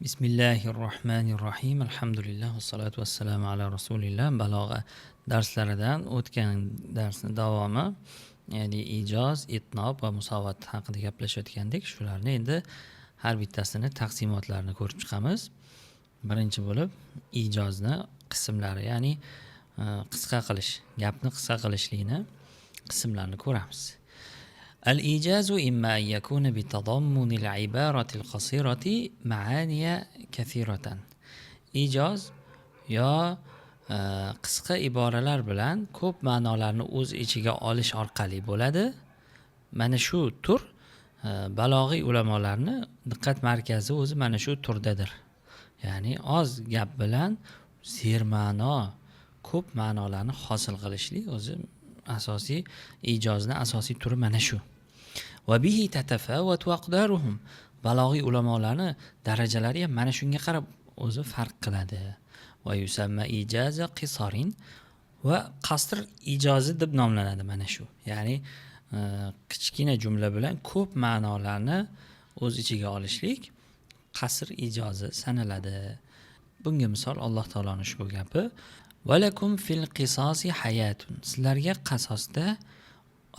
Bismillahirrohmanirrohim. Alhamdulillah vassalatu vassalamu ala rasulillah. Balog'a darslaridan o'tgan darsning davomi, ya'ni ijoz, itnob va musovat haqida gaplashayotgandik. Shularni endi har bittasini taqsimotlarini ko'rib chiqamiz. Birinchi bo'lib ijozni qismlari, ya'ni qisqa qilish, gapni qisqa qilishlikni qismlarini ko'ramiz. الإيجاز إما أن يكون بتضمن العبارة القصيرة معاني كثيرة. إيجاز يا qisqa iboralar bilan ko'p ma'nolarni o'z ichiga olish orqali bo'ladi. Mana shu tur balog'iy ulamolarni diqqat markazi o'zi mana shu turdadir. Ya'ni oz gap bilan serma'no ko'p ma'nolarni hosil qilishlik o'zi asosiy ijozni asosiy turi mana shu. Va bihi tatafawatu aqdaruhum. Balog'iy ulamolarni darajalari ham mana shunga qarab o'zi farq qiladi. Va yusamma ijaza qisorin va qasr ijozi deb nomlanadi mana shu. Ya'ni kichkina jumla bilan ko'p ma'nolarni o'z ichiga olishlik qasr ijozi sanaladi. Bunga misol Alloh taoloning ushbu gapi: "Valakum fil qisosi hayatun." Sizlarga qasosda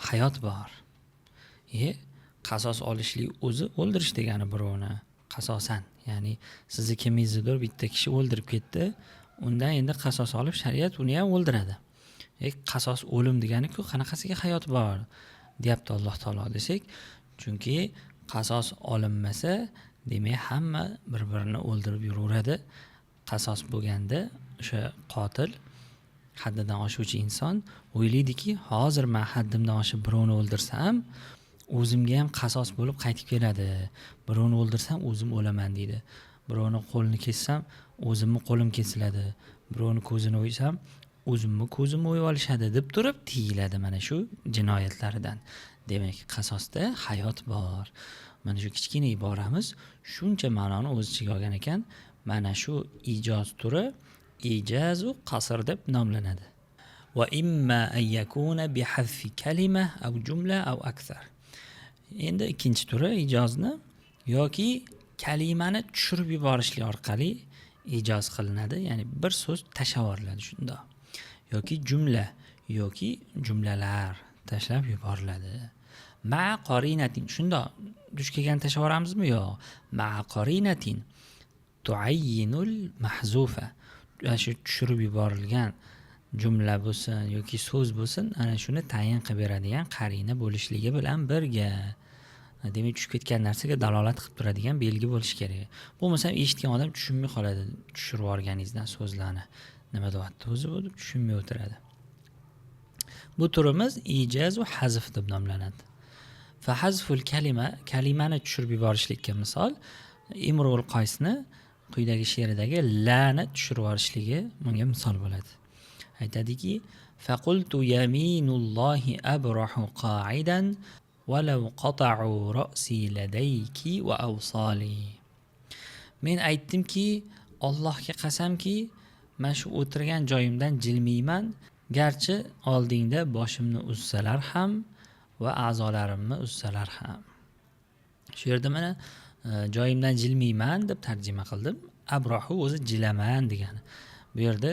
hayot bor. Qasos olishlik o'zi o'ldirish degani birovni qasosan. Ya'ni sizni kimingizdir bitta kishi o'ldirib ketdi, undan endi qasos olib shariat uni ham o'ldiradi. Qasos o'lim degani-ku, qanaqasiga hayot bor deyapti Alloh taolo desak, chunki qasos olinmasa, demak hamma bir-birini o'ldirib yuraveradi. Qasos bo'lganda o'sha qotil, haddidan oshuvchi inson o'ylaydiki, hozir men haddimdan oshib birovni o'ldirsam, o'zimga ham qasos bo'lib qaytib keladi. Birovni o'ldirsam o'zim o'laman deydi. Birovni qo'lini kessam, o'zimni qo'lim kesiladi. Birovni ko'zini o'ysam, o'zimni ko'zimni o'yib olishadi deb turib tiyiladi mana shu jinoyatlaridan. Demak, qasosda hayot bor. Mana shu kichkina iboramiz shuncha ma'noni o'z ichiga olgan ekan. Mana shu ijoz turi ijazu qasr deb nomlanadi. Va imma an yakuna bi hadfi kalima aw jumla aw akthar. Endi ikkinchi turi ijozni yoki kalimani tushirib yuborishlik orqali ijoz qilinadi, ya'ni bir so'z tashavvuriladi shunda. Yoki jumla yoki jumlalar tashlab yuboriladi. Ma qarinatin, shunda duch kelgan tashavvuramizmi? Yo'q. Ma qarinatin tuayyinul mahzufa. Shu tushirib yuborilgan jumla bo'lsin yoki so'z bo'lsin, ana shuni tayin qilib beradigan qarina bo'lishligi bilan birga. Demak, tushib ketgan narsaga dalolat qilib turadigan belgi bo'lishi kerak. Bo'lmasa eshitgan odam tushunmay qoladi, tushirib yuborganingizdan so'zlarni. Nima deyapti o'zi bu deb tushunmay o'tiradi. Bu turimiz ijaz va hazf deb nomlanadi. Fa hazful kalima, kalimani tushirib yuborishlikka misol Imrul Qaysni quyidagi she'ridagi la'ni tushirib yuborishligi bunga misol bo'ladi. Aytadiki: "Faqultu yaminullohi abrahu qa'idan walau qata'u ra'si ladayki wa awsali." Men aytdimki, Allohga qasamki, men shu o'tirgan joyimdan jilmayman, garchi oldingda boshimni uzsalar ham va a'zolarimni uzsalar ham. Shu yerda mana joyimdan jilmayman deb tarjima qildim. Abrahu o'zi jilaman degani. Bu yerda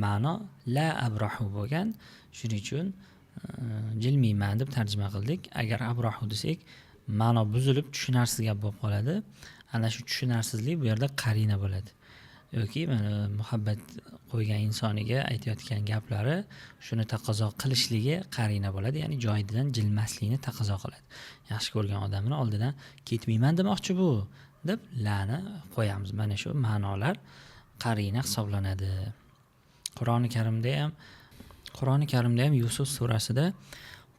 ma'no la abrahu bo'lgan. Shuning uchun jilmayman deb tarjima qildik. Agar abrahu desak, ma'no buzilib tushunarsiz gap bo'lib qoladi. Ana shu tushunarsizlik bu yerda qarina bo'ladi. Yoki mana muhabbat qo'ygan insoniga aytayotgan gaplari shuni taqozo qilishligi qarina bo'ladi, ya'ni joyidan jilmaslikni taqozo qiladi. Yaxshi ko'rgan odamni oldidan ketmayman demoqchi bu deb la'ni qo'yamiz. Mana shu ma'nolar qarina hisoblanadi. Qur'oni Karimda ham Yusuf surasida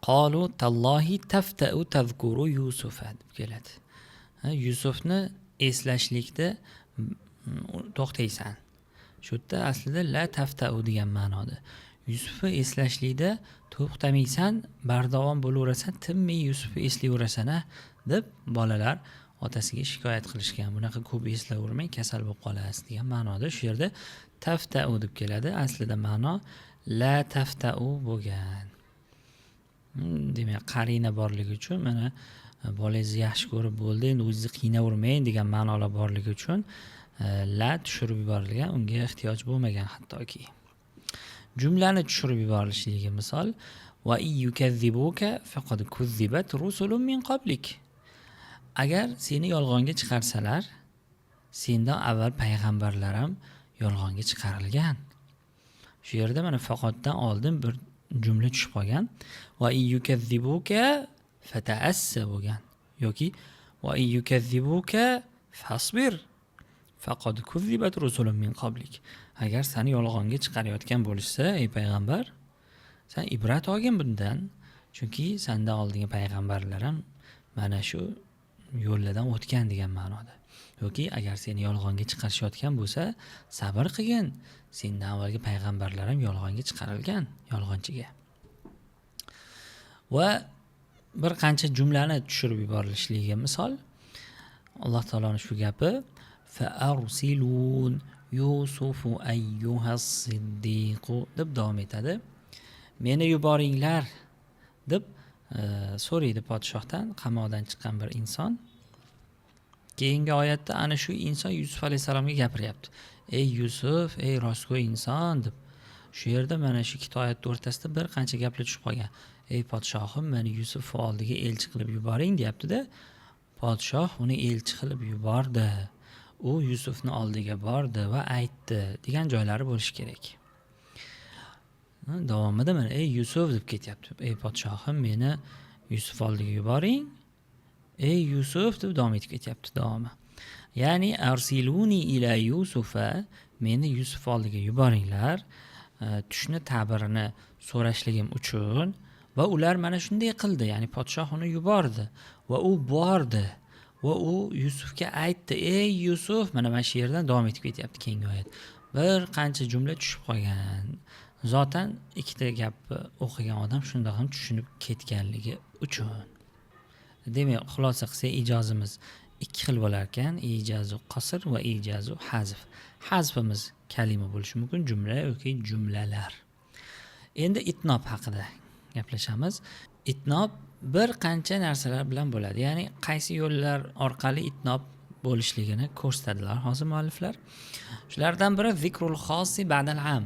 qalu tallohi tafta'u tazkuru Yusufa deb keladi. Yusufni eslashlikda to'xtaysan. Shu yerda aslida la tafta'u degan ma'noda. Yusufni eslashlikda to'xtamaysan, bardavom bo'laverasan, tinmay Yusufni eslayverasan deb bolalar otasiga shikoyat qilishgan. Bunaqa ko'p eslayvermang, kasal bo'lib qolasiz degan ma'noda. Shu yerda tafta'u deb keladi. Aslida ma'no la tafta'u bo'lgan. Demak, qarina borligi uchun mana bolangizni yaxshi ko'rib bo'ldi, endi o'zingizni qiynavermang degan ma'nolar borligi uchun la tushirib yuborilgan, unga ehtiyoj bo'lmagan hattoki. Jumlani tushirib yuborilishligi misol va yukadzibuka faqad kuzzibat rusulun min qablik. Agar seni yolg'onga chiqarsalar, sendan avval payg'ambarlar ham yolg'onga chiqarilgan. Shu yerda mana faqatdan oldin bir jumla tushib qolgan. Va yukadzibuka fata'assa bo'lgan yoki va yukadzibuka fasbir faqad kuzzibat rusulun min qablik. Agar seni yolg'onga chiqarayotgan bo'lsa, ey payg'ambar, sen ibrat olgin bundan, chunki sendan oldingi payg'ambarlar ham mana shu yo'llardan o'tgan degan ma'noda. Yoki agar seni yolg'onga chiqarishayotgan bo'lsa, sabr qilgin. Sendan avvalgi payg'ambarlar ham yolg'onga chiqarilgan, yolg'onchiga. Va bir qancha jumlani tushirib yuborilishligi misol Alloh taoloning shu gapi fa'arsilun yusufu ayyuhas siddiqu deb davom etadi. Meni yuboringlar deb so'raydi podshohdan, qamoqdan chiqqan bir inson. Keyingi oyatda ana shu inson Yusuf alayhisalomga gapiryapti. Ey Yusuf, ey rostgo'y inson deb. Shu yerda mana shu ikkita oyatning o'rtasida bir qancha gaplar tushib qolgan. Ey podshohim, meni Yusuf oldiga elchi qilib yuboring deyapti-da. Podshoh uni elchi qilib yubordi. U Yusufni oldiga bordi va aytdi degan joylari bo'lishi kerak. Davomida mana ey Yusuf deb ketyapti. Ey podshohim, meni Yusuf oldiga yuboring. Ey Yusuf deb davom etib ketyapti davomi. Ya'ni arsiluni ila Yusufa, meni Yusuf oldiga yuboringlar. Tushni ta'birini so'rashligim uchun va ular mana shunday qildi. Ya'ni podshoh uni yubordi va u bordi va u Yusufga aytdi, ey Yusuf, mana shu yerdan davom etib ketyapti keyingi oyat. Bir qancha jumla tushib qolgan. Zotan ikkita gapni o'qigan odam shunda ham tushunib ketganligi uchun. Demak, xulosa qilsak ijozimiz ikki xil bo'lar ekan, ijozu qasr va ijozu hazf. Hazfimiz kalima bo'lishi mumkin, jumla yoki jumlalar. Endi itnob haqida gaplashamiz. Itnob bir qancha narsalar bilan bo'ladi. Ya'ni qaysi yo'llar orqali itnob bo'lishligini ko'rsatadilar hozir mualliflar. Shulardan biri zikrul xossi ba'dal am.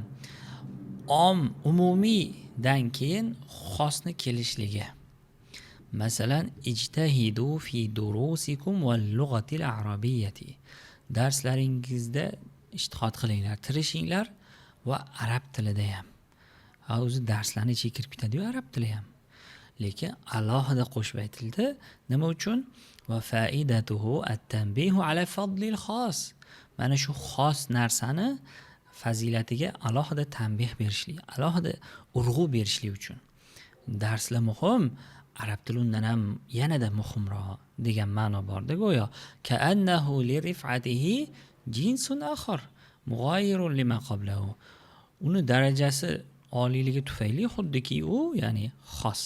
Umumiydan keyin xosni kelishligi. Masalan, ijtahidu fi durusikum wal lughatil arabiyyati. Darslaringizda ijtihod qilinglar, tirishinglar va arab tilida ham. O'zi darslarning ichiga kirib ketadi-yu arab tili ham. Lekin alohida qo'shib aytildi. Nima uchun? Va faidatuhu at-tanbihu ala fadlil xos. Mana shu xos narsani fazilatiga alohida tanbih berishlik, alohida urg'u berishlik uchun. Darslar muhim, arab tili undan ham yanada muhimroq degan ma'no borda go'yo. Ka'annahu li rif'atihi jinsun akhar mughayirun lima qablahu. Uni darajasi oliyligi tufayli xuddiki u, ya'ni xos,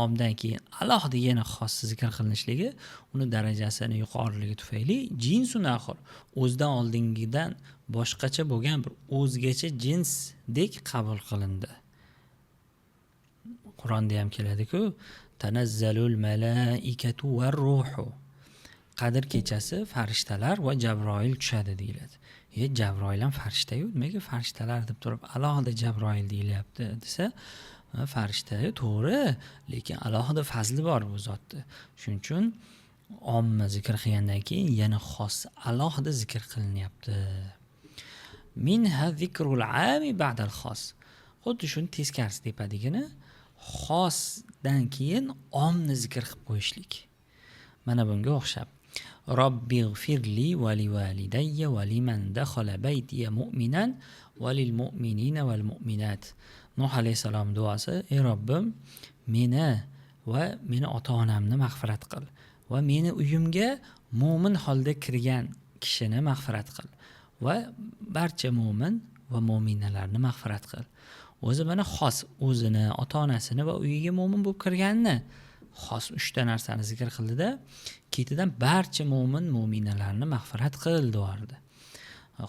omdan keyin alohida yana xos zikr qilinishligi, uni darajasini yuqoriligi tufayli jinsun akhar, o'zidan oldingidan boshqacha bo'lgan bir o'zgacha jinsdek qabul qilindi. Qur'onda ham keladi-ku, tanazzalul malaikatu var ruhu. Qadr kechasi farishtalar va Jabroil tushadi deyiladi. Jabroil ham farishta-yu, nimaga farishtalar deb turib alohida Jabroil deyilyapti desa, farishta to'g'ri, lekin alohida fazli bor bu zotda. Shuning uchun omma zikr qilgandan keyin yana xos alohida zikr qilinyapti. Minha zikrul ami ba'dal xos. Xuddi shuni teskarisi tepadigini xosdan keyin omni zikr qilib qo'yishlik. Mana bunga o'xshab. Robbighfirli va livalidayya va liman dakhala baytiya mu'minan va lil mu'minina val mu'minat. Nuh alayhisalom duosi: ey Robbim, meni va meni ota-onamni mag'firat qil va meni uyimga mu'min holda kirgan kishini mag'firat qil va barcha mu'min va mu'minalarni mag'firat qil. O'zi mana xos o'zini, ota-onasini va uyiga mu'min bo'lib kirganini xos 3 ta narsani zikr qildida, ketidan barcha mu'min mu'minalarni mag'firat qil deyordi.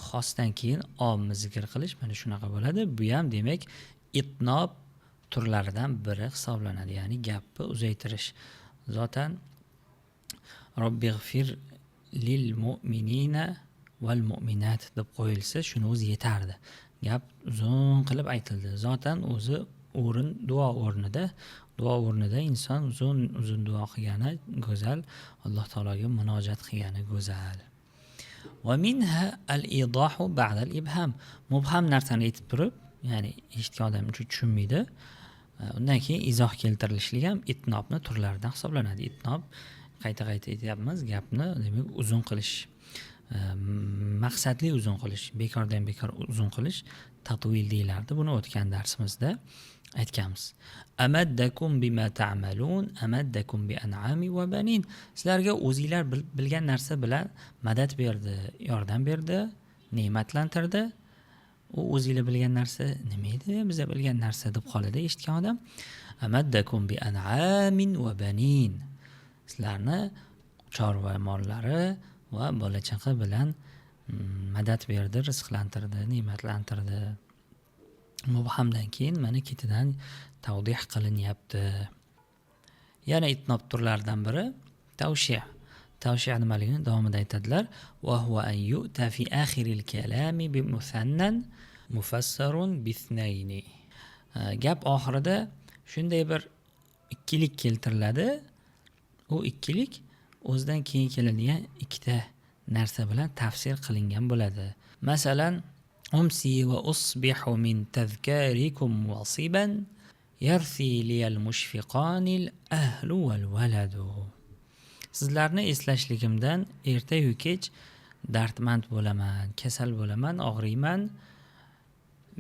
Xosdan keyin omni zikr qilish mana shunaqa bo'ladi. Bu ham demak itnob turlaridan biri hisoblanadi, ya'ni gapni uzaytirish. Zotan Robbighfir lil mu'minina val mu'minat deb qo'yilsa shuni o'zi yetardi. Gap uzun qilib aytildi. Zotan o'zi duo o'rnida inson uzun duo qilgani go'zal, Alloh taologa munojat qilgani go'zal. Va minha al-idahu ba'da al-ibham. Mubham narsani aytib turib, ya'ni eshitgan odam tushunmaydi. Undan keyin izoh keltirilishligi ham itnobni turlaridan hisoblanadi. Itnob qayta-qayta aytyapmiz, gapni demak uzun qilish, maqsadli uzun qilish, bekordan bekor uzun qilish tatwil deyilardi. Buni o'tgan darsimizda aytganmiz. Amaddakum bima ta'malun, amaddakum bi an'ami va banin. Sizlarga o'zingizlar bilgan narsa bilan madad berdi, yordam berdi, ne'matlantirdi. U o'zingizlar bilgan narsa nima edi? Biz bilgan narsa deb qoladi eshitgan odam. Amaddakum bi an'amin va banin. Sizlarni chorva mollari va bola chaqa bilan madad berdi, rizqlantirdi, ne'matlantirdi. Mubhamdan keyin mana ketidan tavdih qilinyapti. Yana itnob turlaridan biri tavshi'. Tavshi' nimaligini davomida aytadilar. Va huwa an yu'ta fi akhiril kalami bi musannan mufassarun bi ithnayni. Gap oxirida shunday bir ikkilik keltiriladi. U ikkilik o'zidan keyin keladigan ikkita narsa bilan tafsir qilingan bo'ladi. Masalan, umsi va usbihu min tazkarikum wasiban yarsi liyal mushfiqanil ahlu wal waladu. Sizlarni eslashligimdan erta-yu kech dardmand bo'laman, kasal bo'laman, og'riyman.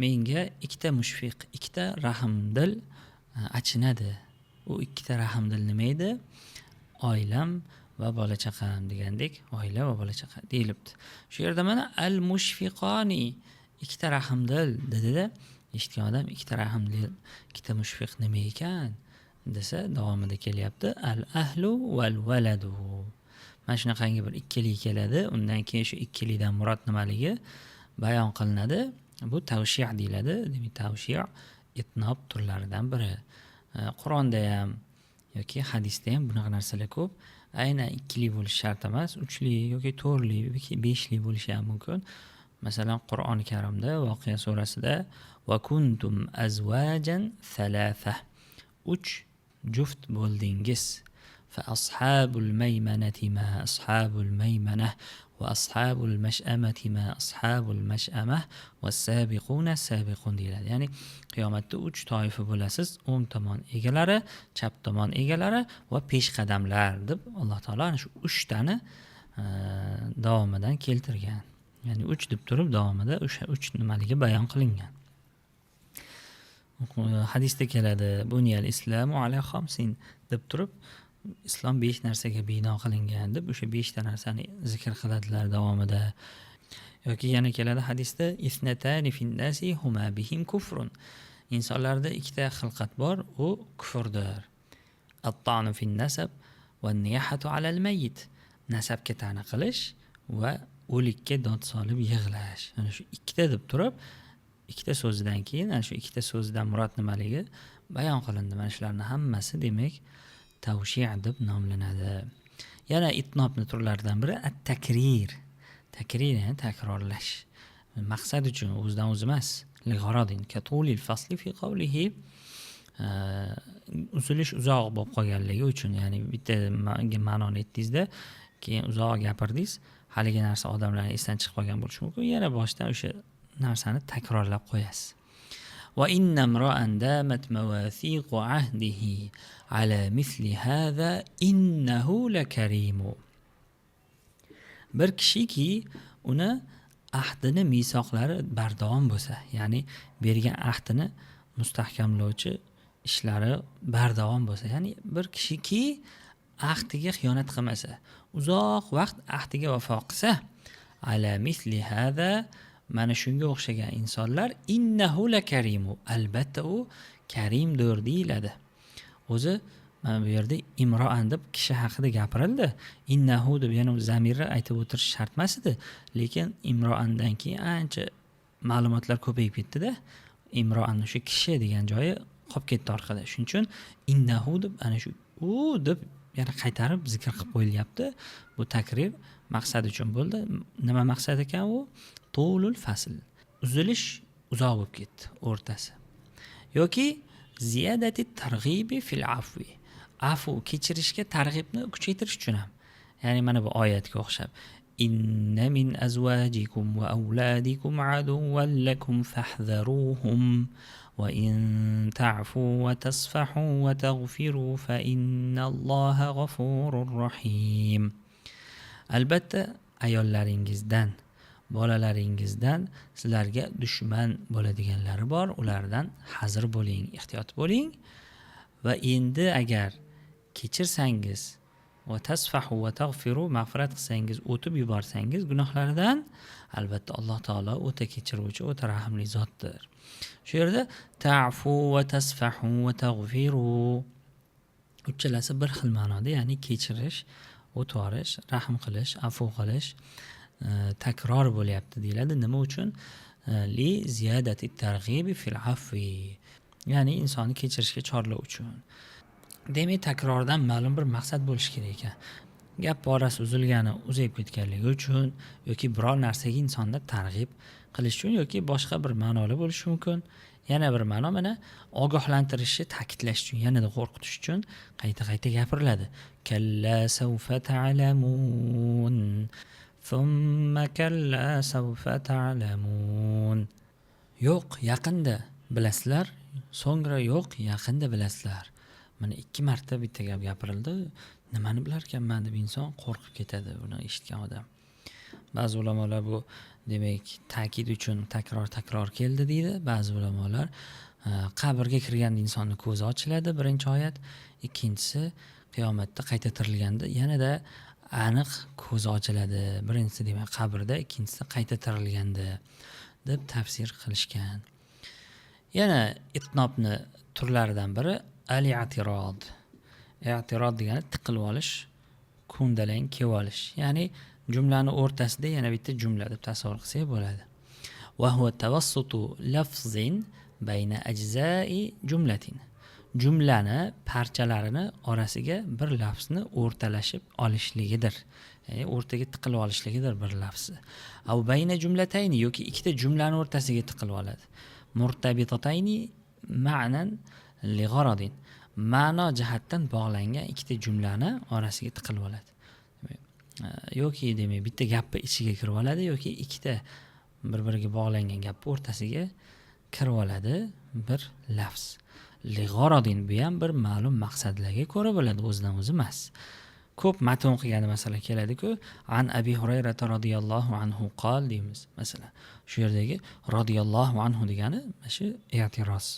Menga ikkita mushfiq, ikkita rahmdil achinadi. U ikkita rahmdil nima edi? Oilam va bola chaqam degandek, oila va bola chaqa deyilibdi. Shu yerda mana al-mushfiqani ikkita rahmdil dedi-da, eshitgan odam ikkita rahmdil, ikkita mushfiq nima ekan desa, davomida kelyapti al-ahlu val waladu. Mana shunaqangi bir ikkilik keladi. Undan keyin shu ikkilikdan murod nimaligi bayon qilinadi. Bu tavshi' deyiladi. Demak, tavshi' itnob turlaridan biri. Qur'onda ham yoki hadisda ham bunaqa narsalar ko'p. Aynan ikkilik bo'lishi shart emas, uchli yoki to'rtli yoki beshli bo'lishi ham mumkin. Masalan, Qur'oni Karimda Voqea surasida va kuntum azwajan thalatha, 3 juft bo'ldingiz. Fa ashabul maymanati ma ashabul maymanah va ashabul mash'amati ma ashabul mash'amah va sabiquna sabiqun deyiladi. Ya'ni qiyomatda 3 toifa bo'lasiz. O'ng tomon egalari, chap tomon egalari va peshqadamlar deb Alloh taolo ana shu 3 tani davomidan keltirgan. Ya'ni 3 deb turib davomida o'sha 3 nimaligi bayon qilingan. Hadisda keladi, buniyal islamu ala khamsin deb turib islom 5 narsaga bino qilingan deb o'sha 5 ta narsani zikr qiladilar davomida. Yoki yana keladi hadisda isnatani fin nasi huma bihim kufrun. Insonlarda ikkita xilqat bor, u kufrdir. At-ta'nu fin nasab va niyahatu ala al-mayyit. Nasabga ta'na qilish va o'likka dod solib yig'lash. Ana shu ikkita deb turib, ikkita so'zdan keyin ana shu ikkita so'zdan murod nimaligi bayon qilindi. Mana shularning hammasi demak tavshi' deb nomlanadi. Yana itnobni turlaridan biri at-takrir. Takrir ya'ni takrorlash. Maqsad uchun o'zidan o'zi emas. Lig'aradin katulil fasli fi qawlihi, uzilish uzoq bo'lib qolganligi uchun, ya'ni bitta ma'noni aytdingizda, keyin uzoq gapirdingiz, haligi narsa odamlarning esdan chiqib qolgan bo'lishi mumkin. Yana boshdan o'sha narsani takrorlab qo'yasiz. Va inna imra'an damat mawathiqu ahdihi ala misli hadha innahu lakarimu. Bir kishiki uni ahdini, misoqlari bardavom bo'lsa, ya'ni bergan ahdini mustahkamlovchi ishlari bardavom bo'lsa, ya'ni bir kishiki ahdiga xiyonat qilmasa, uzoq vaqt ahdiga vafo qilsa, ala misli hada, mana shunga o'xshagan insonlar innahu lakarimu, albatta u karimdir deyiladi. O'zi mana bu yerda imro'an deb kishi haqida gapirildi. Innahu deb yana zamirni aytib o'tirish shart emas edi, lekin imro'andan keyin ancha ma'lumotlar ko'payib ketdi-da. Imro'an o'sha kishi degan joyi qolib ketdi orqada. Shuning uchun innahu deb ana shu u deb yana qaytarib zikr qilib qo'yilyapti. Bu takrir maqsad uchun bo'ldi. Nima maqsad ekan u? Tulul fasl. Uzilish uzoq bo'lib ketdi o'rtasi. Yoki ziyadati targ'ibi fil afwi. Afu kechirishga targ'ibni kuchaytirish uchun ham. Ya'ni mana bu oyatga o'xshab. Inna min azwajikum va auladikum aduwwan lakum fahdharuhum va in ta'fu va tasfahu va taghfiru fa innalloha g'afurur rahim. Albatta ayollaringizdan, bolalaringizdan sizlarga dushman bo'ladiganlari bor, ulardan hazir bo'ling, ehtiyot bo'ling. Va endi agar kechirsangiz va tasfahu va taghfiru, mag'firat qilsangiz, o'tib yuborsangiz gunohlardan, albatta Alloh taolo o'ta kechiruvchi, o'ta rahimli zotdir. Shu yerda ta'fu va tasfahu va taghfiru uchalasi bir xil ma'noda, ya'ni kechirish, o'tvorish, rahm qilish, afu qilish takror bo'lyapti deyiladi. Nima uchun? Li ziyadati targ'ibi fil afwi. Ya'ni insonni kechirishga chorlash uchun. Demak, takrordan ma'lum bir maqsad bo'lishi kerak ekan. Gap borasi uzilgani, uzayib ketganligi uchun yoki biror narsaga insonni targ'ib qilish uchun yoki boshqa bir ma'nolar bo'lishi mumkin. Yana bir ma'no mana ogohlantirishni ta'kidlash uchun, yanada qo'rqitish uchun qayta-qayta gapiriladi. Kalla sawfa ta'lamun. Thumma kalla sawfa ta'lamun. Yo'q, yaqinda bilasizlar, so'ngra yo'q, yaqinda bilasizlar. Mana 2 marta bitta gap gapirildi. Nimani bilar ekanman deb inson qo'rqib ketadi buni eshitgan odam. Ba'zi ulamolar bu demak ta'kid uchun takror keldi deydi. Ba'zi ulamolar qabrga kirgan insonning ko'zi ochiladi, birinchi oyat, ikkinchisi qiyomatda qayta tirilganda yanada aniq ko'zi ochiladi. Birinchisi demak qabrda, ikkinchisi qayta tirilganda deb tafsir qilishgan. Yana itnobni turlaridan biri al-i'tirod. I'tirod degani tiqilib olish, ko'ndalang kelib olish. Ya'ni jumlani o'rtasida yana bitta jumla deb tasavvur qilsak bo'ladi. Va huwa tawassutu lafzin bayna ajza'i jumlatin. Jumlani parchalarini orasiga bir lafzni o'rtalashib olishligidir. Ya'ni o'rtaga tiqilib olishligidir bir lafzi. Aw bayna jumlatayni yoki ikkita jumlani o'rtasiga tiqilib oladi. Murtabitataini ma'nan li gharadin. Ma'no jihatdan bog'langan ikkita jumlani orasiga tiqilib oladi. Yoki demak bitta gapni ichiga kirib oladi yoki ikkita bir-biriga bog'langan gapni o'rtasiga kirib oladi bir lafz. Li gharadin bu ham bir ma'lum maqsadlarga ko'ra bo'ladi, o'zidan o'zi emas. Ko'p matn o'qiganda masalan keladi-ku, an Abi Hurayra radhiyallohu anhu qol deymiz. Masalan, shu yerdagi radhiyallohu anhu degani shu i'tiroz.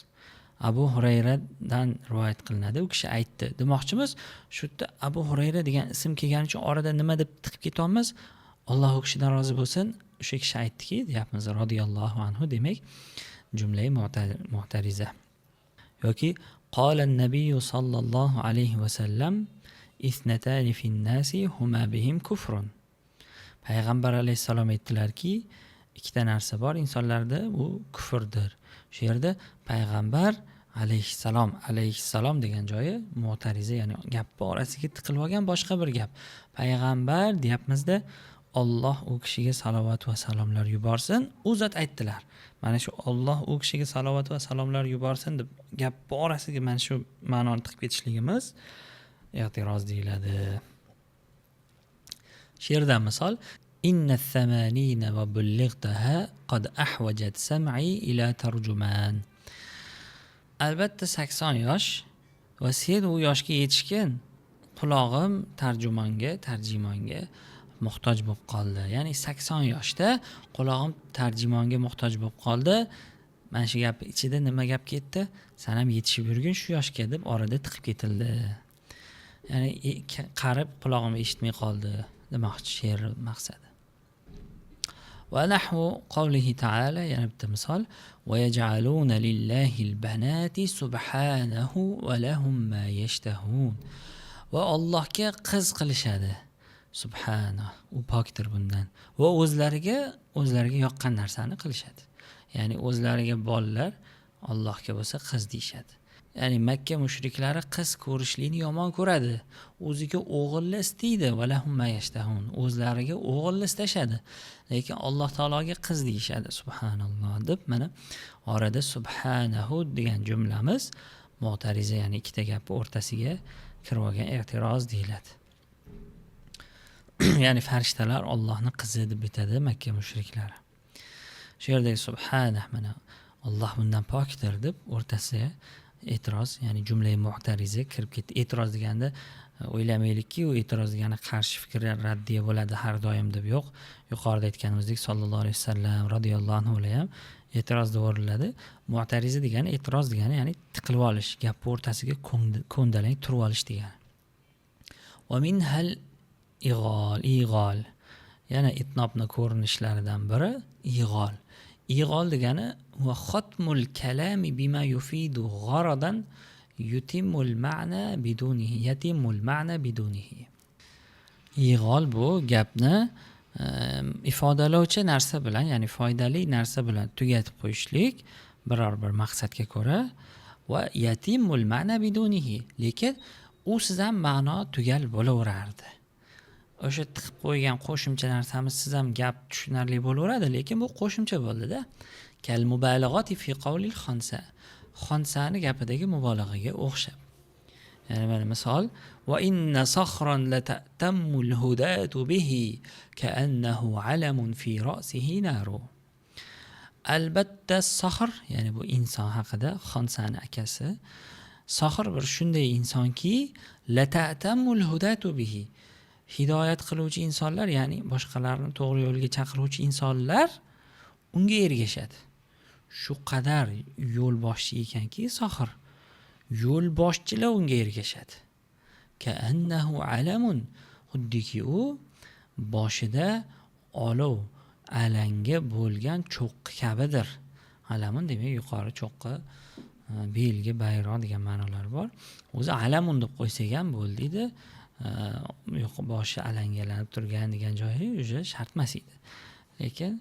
Abu Hurayradan rivoyat qilinadi, u kishi aytdi demoqchimiz. Shu yerda Abu Hurayra degan ism kelgani uchun orada nima deb tiqib ketamiz? Alloh u kishidan rozi bo'lsin, o'sha kishi aytdiki, deyapmiz radhiyallohu anhu, demak jumla mu'tariza. Yoki qala an-nabiy sallallohu alayhi va sallam ithnatani fin nasi huma bihim kufrun. Payg'ambar alayhisalom aytdilarki, ikkita narsa bor insonlarda, u kufrdir. Shu yerda payg'ambar alayhissalom degan joyi mu'tariza, ya'ni gap orasiga tiqilib olgan boshqa bir gap. Payg'ambar deyapmizda, Alloh u kishiga salovat va salomlar yuborsin, u zot aytdilar. Mana shu Alloh u kishiga salovat va salomlar yuborsin deb gap orasiga mana shu ma'noni tiqib ketishligimiz i'tiroz deyiladi. She'rdan misol: Inna thamanina va bullightaha qad ahwajat sam'i ila tarjuman. Albatta 80 yosh va sen u yoshga yetishgan, qulog'im tarjimonga muhtoj bo'lib qoldi. Ya'ni 80 yoshda qulog'im tarjimonga muhtoj bo'lib qoldi. Mana shu gap ichida nima gap ketdi? Sen ham yetishib yurgin shu yoshga deb orada tiqib ketildi. Ya'ni qarib qulog'im eshitmay qoldi demoqchi she'r maqsadi. Va nahvu qawlihi ta'ala, yana bitta misol: va yaj'aluna lillahil banati subhanahu va lahum ma yashtahun. Va Allohga qiz qilishadi. Subhanahu, u pokdir bundan. Va o'zlariga yoqqan narsani qilishadi. Ya'ni o'zlariga bolalar, Allohga bo'lsa qiz deyshadi. Ya'ni Makka mushriklari qiz ko'rishlikni yomon ko'radi. O'ziga o'g'illi istaydi, valahum ma yashtahun. O'zlariga o'g'illi istashadi. Lekin Alloh taologa qiz deyishadi. Subhanalloh deb mana orada subhanahu degan jumlamiz mu'tariza, ya'ni ikkita gap o'rtasiga kirib olgan e'tiroz deyiladi. Ya'ni farishtalar Allohni qizi deb bitadi Makka mushriklari. Shu yerdagi subhanah mana Alloh bundan pokdir deb o'rtasiga e'tiroz, ya'ni jumla mu'tariza kirib ketdi. E'tiroz deganda o'ylamaylikki, u e'tiroz degani qarshi fikrlar raddiya bo'ladi har doim deb yo'q. Yuqorida aytganimizdek sallallohu alayhi vasallam radhiyallohu anhu ham e'tiroz deb o'riladi. Mu'tariza degani e'tiroz degani, ya'ni tiqilib olish, gap o'rtasiga ko'ndalang turib olish degani. Va minhal ig'ol. Yana itnobni ko'rinishlaridan biri ig'ol. Ig'ol degani va xatmul kalami bima yufidu gharadan yutimul ma'na bidunihi, yatimul ma'na bidunihi. Ig'ol bu gapni ifodalovchi narsa bilan, ya'ni foydali narsa bilan tugatib qo'yishlik biror bir maqsadga ko'ra, va yatimul ma'na bidunihi, lekin u siz ham ma'no tugal bo'laverardi. O'sha tiqib qo'ygan qo'shimcha narsamiz siz ham gap tushunarli bo'laveradi, lekin bu qo'shimcha bo'ldida. Kal mubalag'ati fi qawlil xonsa. Xonsani gapidagi mubolag'aga o'xshab. Ya'ni mana misol va inna sakhran la ta'tammul hudatu bihi ka'annahu alamun fi ra'sihi naru. Albatta sahr, ya'ni bu inson haqida Xonsani akasi. Sahr bir shunday insonki la ta'tammul hudatu bihi. Hidoyat qiluvchi insonlar, ya'ni boshqalarni to'g'ri yo'lga chaqiruvchi insonlar unga ergashadi. Shu qadar yo'lboshchi ekanki Sohir, yo'lboshchilar unga ergashadi. Ka'annahu alamun, xuddiki u boshida olov alanga bo'lgan cho'qqi kabidir. Alamun demak yuqori cho'qqi, belgi, bayroq degan ma'nolar bor. O'zi alamun deb qo'ysak ham bo'ldi edi. Yo'q, boshi alangalanib turgan degan joyi o'sha shart emas edi. Lekin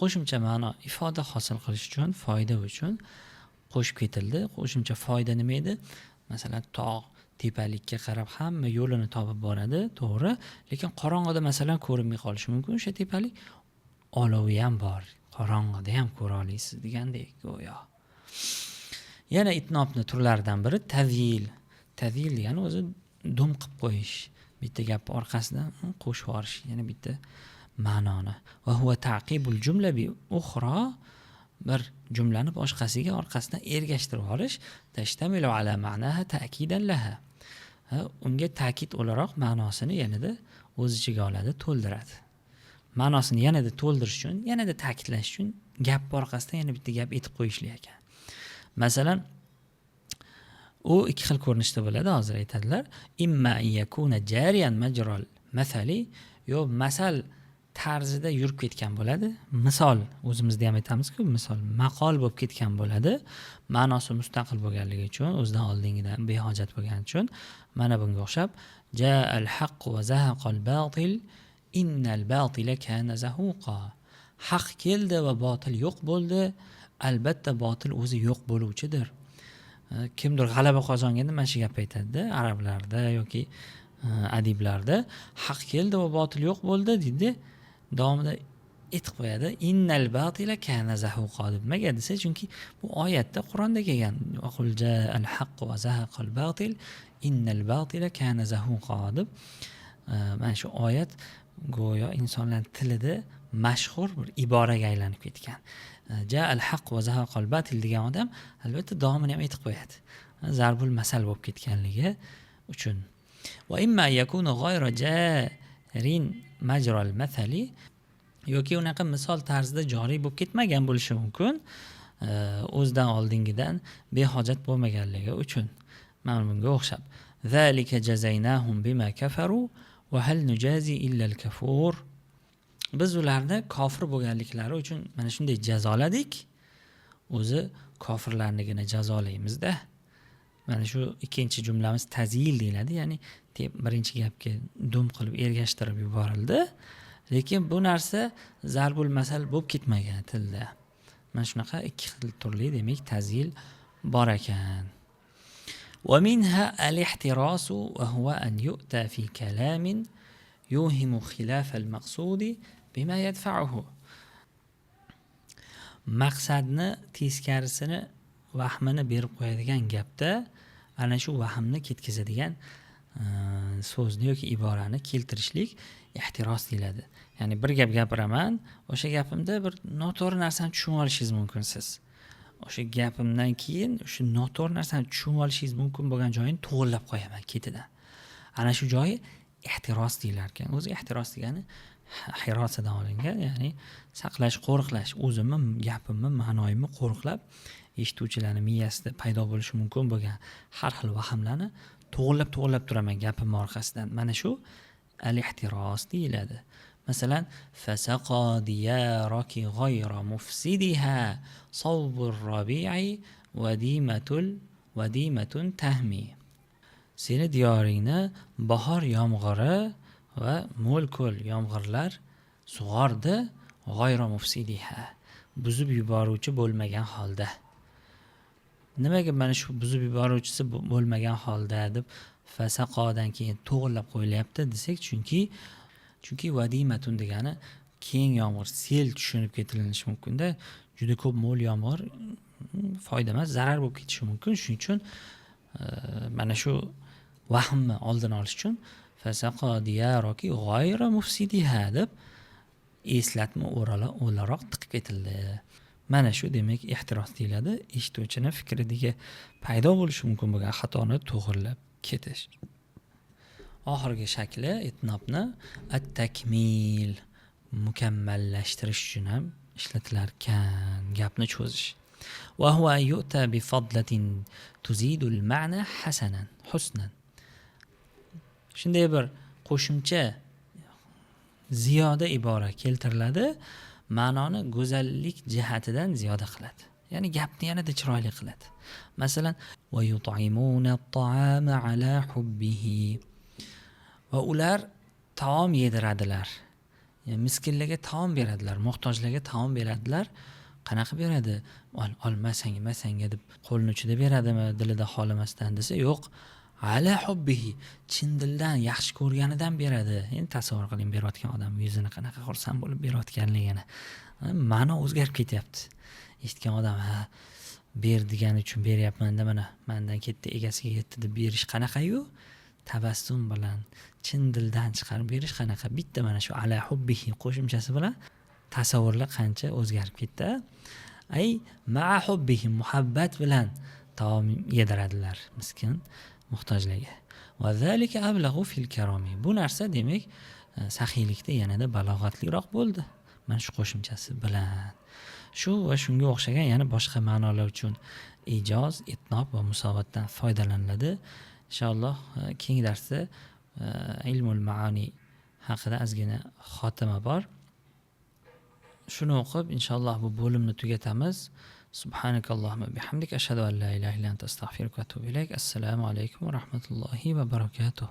qo'shimcha ma'no ifoda hosil qilish uchun, foyda uchun qo'shib ketildi. Qo'shimcha foyda nima edi? Masalan, tog' tepalikka qarab hamma yo'lini topib boradi, to'g'ri, lekin qorong'ida masalan ko'rinmay qolishi mumkin. O'sha tepalik olovi ham bor, qorong'ida ham ko'ra olasiz degandek go'yo. Yana itnobni turlaridan biri tazil. Tazil degani o'zi dum qilib qo'yish, bitta gap orqasidan qo'shib yuborish, ya'ni bitta ma'noni. Va huwa ta'qibul jumla bi ukhra, bir jumlani boshqasiga orqasidan ergashtirib olish, tashtamilu ala ma'naha ta'kidan laha. Unga ta'kid o'laroq ma'nosini yanada o'z ichiga oladi, to'ldiradi. Ma'nosini yanada to'ldirish uchun, yanada ta'kidlash uchun gap orqasidan yana bitta gap etib qo'yishlik ekan. Masalan, u ikki xil ko'rinishda bo'ladi, hozir aytadilar. Imma yakuna jariyan majral masali, yo masal tarzida yurib ketgan bo'ladi. Misol, o'zimizda ham aytamiz-ku, misol maqol bo'lib ketgan bo'ladi. Ma'nosi mustaqil bo'lganligi uchun, o'zidan oldingidan behojat bo'lgani uchun, mana bunga o'xshab ja'al haqq va zahaqal batil innal batila kana zahuqa. Haq keldi va botil yo'q bo'ldi. Albatta botil o'zi yo'q bo'luvchidir. Kimdir g'alaba qozonganda mana shu gap aytadi, arablarda yoki adiblarda haq keldi va botil yo'q bo'ldi deydi. Davomida aytib qo'yadi. Innal batila kana zahuqa deb. Nega desa, chunki bu oyatda Qur'onda kelgan. Qul ja'al haqq va zahaqal batil innal batila kana zahuqa deb. Mana shu oyat go'yo insonlar tilida mashhur bir iboraga aylanib ketgan. Ja'al haqq va zahaqal batil degan odam albatta davomini ham aytib qo'yadi. Zarbul masal bo'lib ketganligi uchun. Va imma yakunu ghayra jarin majral mathali, yoki unaqa misol tarzida joriy bo'lib ketmagan bo'lishi mumkin, o'zidan oldingidan behojat bo'lmaganligi uchun. Mana bunga o'xshab. Zalika jazaynahum bima kafaru va hal nujazi illa al-kafur. Biz ularni kofir bo'lganliklari uchun mana shunday jazoladik. O'zi kofirlarnigina jazolaymiz-da. Mana shu ikkinchi jumlamiz tazil deyiladi, ya'ni birinchi gapga dum qilib ergashtirib yuborildi. Lekin bu narsa zarbul masal bo'lib ketmagan tilda. Mana shunaqa ikki xil turli demak tazil bor ekan. ومنها الاحتراس وهو أن يؤتى في كلام يوهم خلاف المقصود بما يدفعه. maqsadni teskarisini vahmini berib qo'yadigan gapda ana shu vahmni ketkazadigan so'zni yoki iborani keltirishlik ehtiros deyiladi. Ya'ni bir gap gapiraman, o'sha gapimda bir noto'g'ri narsani tushunib olishingiz mumkin siz. O'sha gapimdan keyin shu noto'g'ri narsani tushunib olishingiz mumkin bo'lgan joyini to'g'rilab qo'yaman ketidan. Ana shu joyi ehtiros deyilar ekan. O'zi ehtiros degani hirosadan olingan, ya'ni saqlash, qo'riqlash. O'zimni gapimni, ma'noyimni qo'riqlab, eshituvchilarning miyasida paydo bo'lishi mumkin bo'lgan har xil vahmlarni to'g'rilab turaman gapim orqasidan. Mana shu al-ihtiros deyiladi. Masalan, fasaqa diyaraki g'ayra mufsidiha sawbur rabi'i wadimatun tahmi. Seni diyoringni bahor yomg'iri va mo'l-ko'l yomg'irlar sug'ordi, g'ayra mufsidiha, buzib yuboruvchi bo'lmagan holda. Nimaga mana shu buzib yuboruvchisi bo'lmagan holda deb fasaqodan keyin to'g'rilab qo'yilyapti desak, chunki vadimatun degani keng yomg'ir, sel tushunib ketilinishi mumkin-da. Juda ko'p mo'l yomg'ir foyda emas, zarar bo'lib ketishi mumkin. Shuning uchun mana shu vahmni oldini olish uchun fasaqa diyaroki g'ayra mufsidiha deb eslatma o'laroq tiqib ketildi. Mana shu demak ehtiros deyiladi. Eshituvchini fikridagi paydo bo'lishi mumkin bo'lgan xatoni to'g'rilab ketish. Oxirgi shakli itnobni at-takmil, mukammallashtirish uchun ham ishlatilar ekan, gapni cho'zish. Va huwa yu'ta bi fadlatin tuzidu al-ma'na husnan. Shunday bir qo'shimcha ziyoda ibora keltiriladi, ma'noni go'zallik jihatidan ziyoda qiladi. Ya'ni gapni yanada chiroyli qiladi. Masalan, va yut'imuna at-ta'ama ala hubbihi. Va ular taom yediradilar. Yani miskinlarga taom beradilar, muhtojlarga taom beradilar. Qanaqa beradi? Olmasanga deb qo'lni uchida beradimi, dilida xohlamasdan desa, yo'q. Ala hubbihi, chin dildan yaxshi ko'rganidan beradi. Endi tasavvur qiling, berayotgan odam yuzini qanaqa xursand bo'lib berayotganligini. Ma'no o'zgarib ketyapti. Eshitgan odam, ber degan uchun beryapman-da, mana mendan ketdi, egasiga yetdi deb berish qanaqa-yu? Tabassum bilan, chin dildan chiqarib berish qanaqa? Bitta mana shu ala hubbihi qo'shimchasi bilan tasavvurlar qancha o'zgarib ketdi. Ay ma'a hubbihi, muhabbat bilan taom yediradilar miskin muhtojlarga. Va zalika ablaghu fil karami. Bu narsa demak saxiylikda yanada balog'atliroq bo'ldi. Mana shu qo'shimchasi bilan. Shu va shunga o'xshagan yana boshqa ma'nolar uchun ijoz, itnob va musovatdan foydalaniladi. Inshaalloh keyingi darsda ilmul maani haqida ozgina xotima bor. Shuni o'qib inshaalloh bu bo'limni tugatamiz. Subhanakallohumma bihamdika ashhadu an la ilaha illa anta astaghfiruka va atubu ilayk. Assalomu alaykum va rahmatullohi va barakatuh.